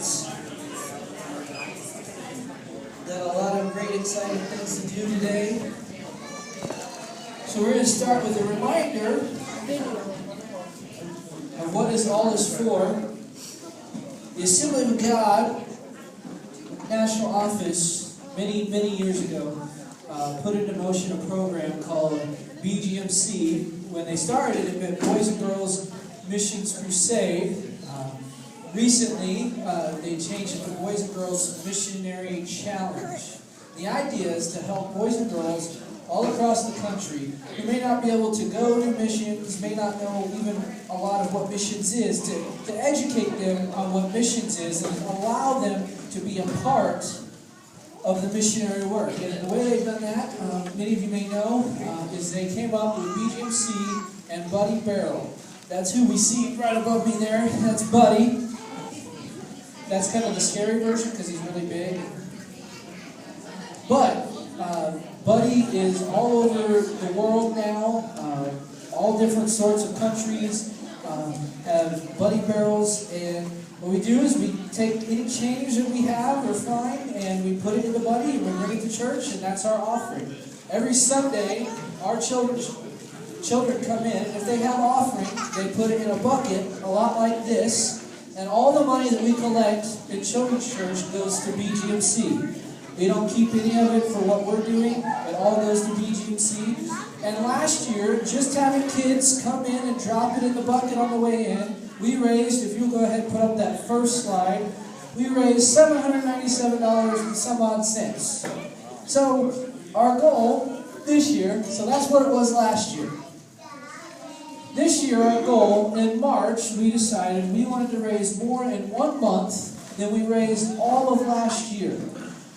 Results. Got a lot of great, exciting things to do today. So we're going to start with a reminder of what all is for. The Assembly of God National Office, many years ago, put into motion a program called BGMC. When they started, it meant Boys and Girls Missions Crusade. Recently, they changed it to Boys and Girls Missionary Challenge. The idea is to help boys and girls all across the country who may not be able to go to missions, may not know even a lot of what missions is, to educate them on what missions is and allow them to be a part of the missionary work. And the way they've done that, many of you may know, is they came up with BGMC and Buddy Barrel. That's who we see right above me there. That's Buddy. That's kind of the scary version because he's really big. But Buddy is all over the world now. All different sorts of countries have Buddy Barrels. And what we do is we take any change that we have or find and we put it in the Buddy and we bring it to church, and that's our offering. Every Sunday, our children come in, and if they have offering, they put it in a bucket, a lot like this. And all the money that we collect in Children's Church goes to BGMC. We don't keep any of it for what we're doing. It all goes to BGMC. And last year, just having kids come in and drop it in the bucket on the way in, we raised, if you'll go ahead and put up that first slide, we raised $797 and some odd cents. So our goal this year, so that's what it was last year. This year, our goal, in March, we decided we wanted to raise more in 1 month than we raised all of last year.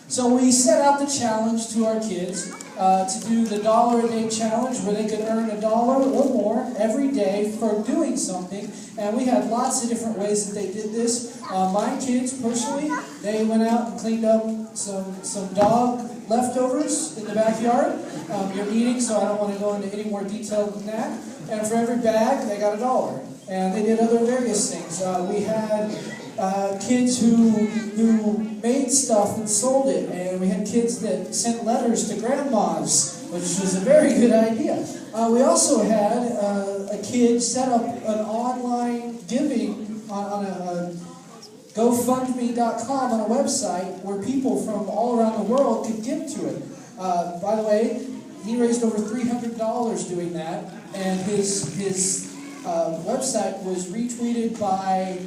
So we set out the challenge to our kids to do the $1-a-day challenge, where they could earn $1 or more every day for doing something. And we had lots of different ways that they did this. My kids, personally, they went out and cleaned up some dog leftovers in the backyard. You're eating, so I don't want to go into any more detail than that. And for every bag, they got $1. And they did other various things. We had kids who made stuff and sold it. And we had kids that sent letters to grandmas, which was a very good idea. We also had a kid set up an online giving on a GoFundMe.com on a website where people from all around the world could give to it. By the way, he raised over $300 doing that, and his website was retweeted by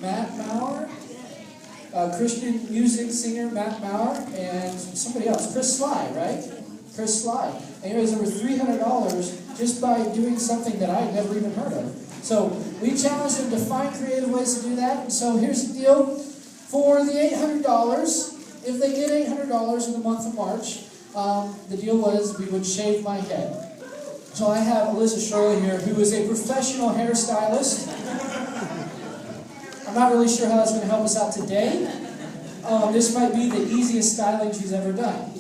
Matt Maurer, Christian music singer Matt Maurer, and somebody else, Chris Sly, right? Chris Sly. And he raised over $300 just by doing something that I had never even heard of. So we challenged him to find creative ways to do that. And so here's the deal. For the $800, if they get $800 in the month of March, the deal was we would shave my head. So I have Alyssa Shirley here, who is a professional hairstylist. I'm not really sure how that's going to help us out today. This might be the easiest styling she's ever done.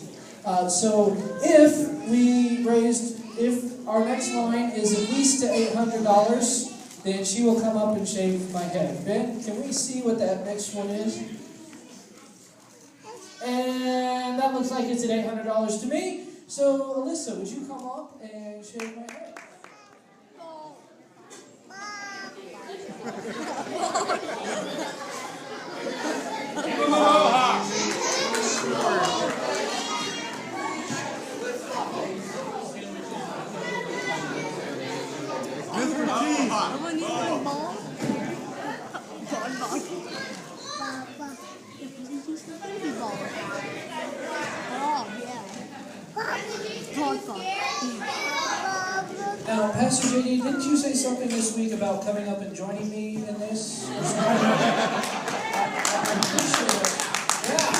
So if our next line is at least to $800, then she will come up and shave my head. Ben, can we see what that next one is? And that looks like it's at $800 to me. So, Alyssa, would you come up and shave my head? Now, Pastor JD, didn't you say something this week about coming up and joining me in this? I'm pretty sure. Yeah.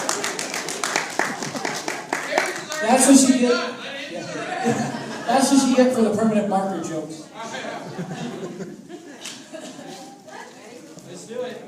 That's what she get. Yeah. That's what she get for the permanent marker jokes. Let's do it.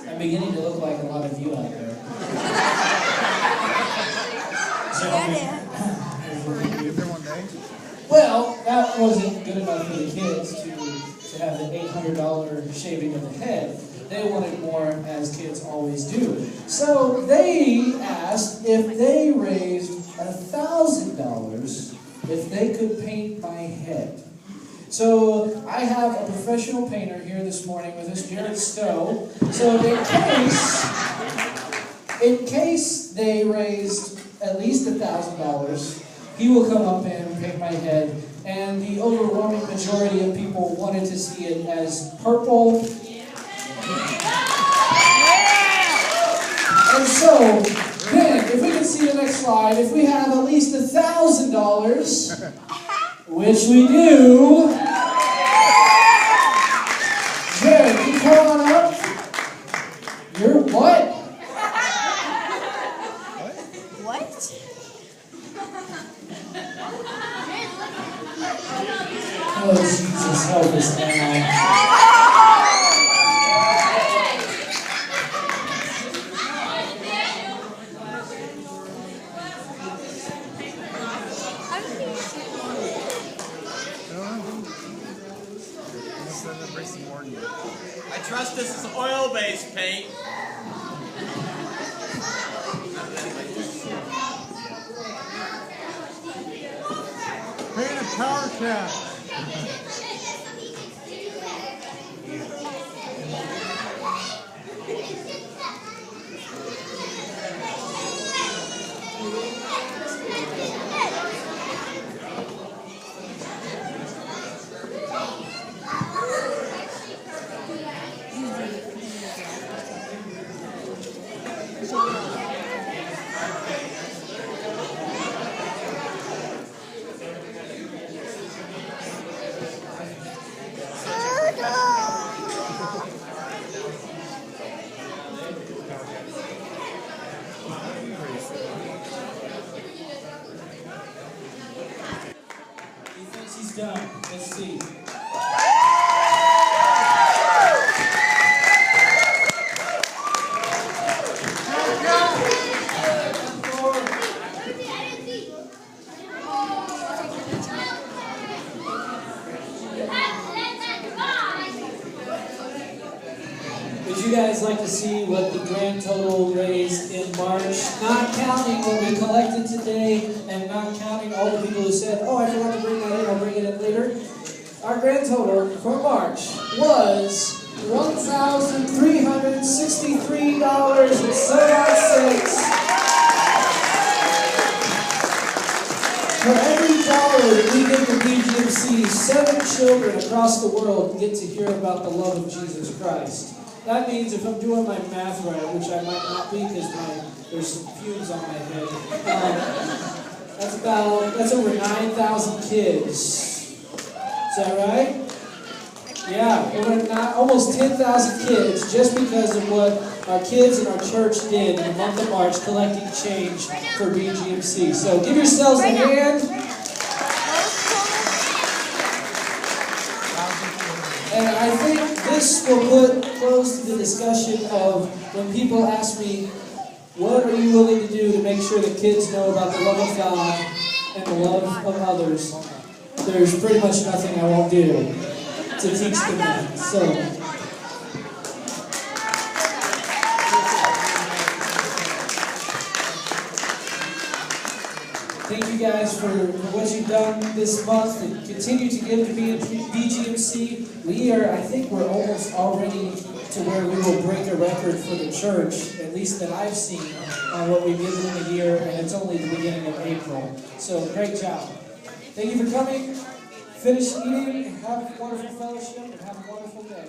I'm beginning to look like a lot of you out there. Well, that wasn't good enough for the kids to have the $800 shaving of the head. They wanted more, as kids always do. So they asked if they raised $1,000 if they could paint my head. So I have a professional painter here this morning with us, Jared Stowe. So in case they raised at least $1,000, he will come up and paint my head. And the overwhelming majority of people wanted to see it as purple. And so, then, if we can see the next slide, if we have at least $1,000, which we do, Jared, you come on up. You're what? What? Oh, Jesus, help us now. I trust this is oil-based paint. Paint a power cap. He thinks he's done. Let's see. Would you guys like to see what the grand total raised in March? Not counting what we collected today and not counting all the people who said, oh, I forgot to bring that in, I'll bring it in later. Our grand total for March was $1,363.07. For every dollar that we give to BGMC, 7 children across the world get to hear about the love of Jesus Christ. That means if I'm doing my math right, which I might not be because there's some fumes on my head, that's over 9,000 kids. Is that right? Yeah, we went almost 10,000 kids just because of what our kids and our church did in the month of March, collecting change for BGMC. So give yourselves a hand. And I think this will put close to the discussion of when people ask me, what are you willing to do to make sure that kids know about the love of God and the love of others? There's pretty much nothing I won't do to teach them that. So, thank you guys for what you've done this month and continue to give to BGMC. I think we're almost already to where we will break a record for the church, at least that I've seen, on what we've given in a year, and it's only the beginning of April. So, great job. Thank you for coming. Finish eating, have a wonderful fellowship, and have a wonderful day.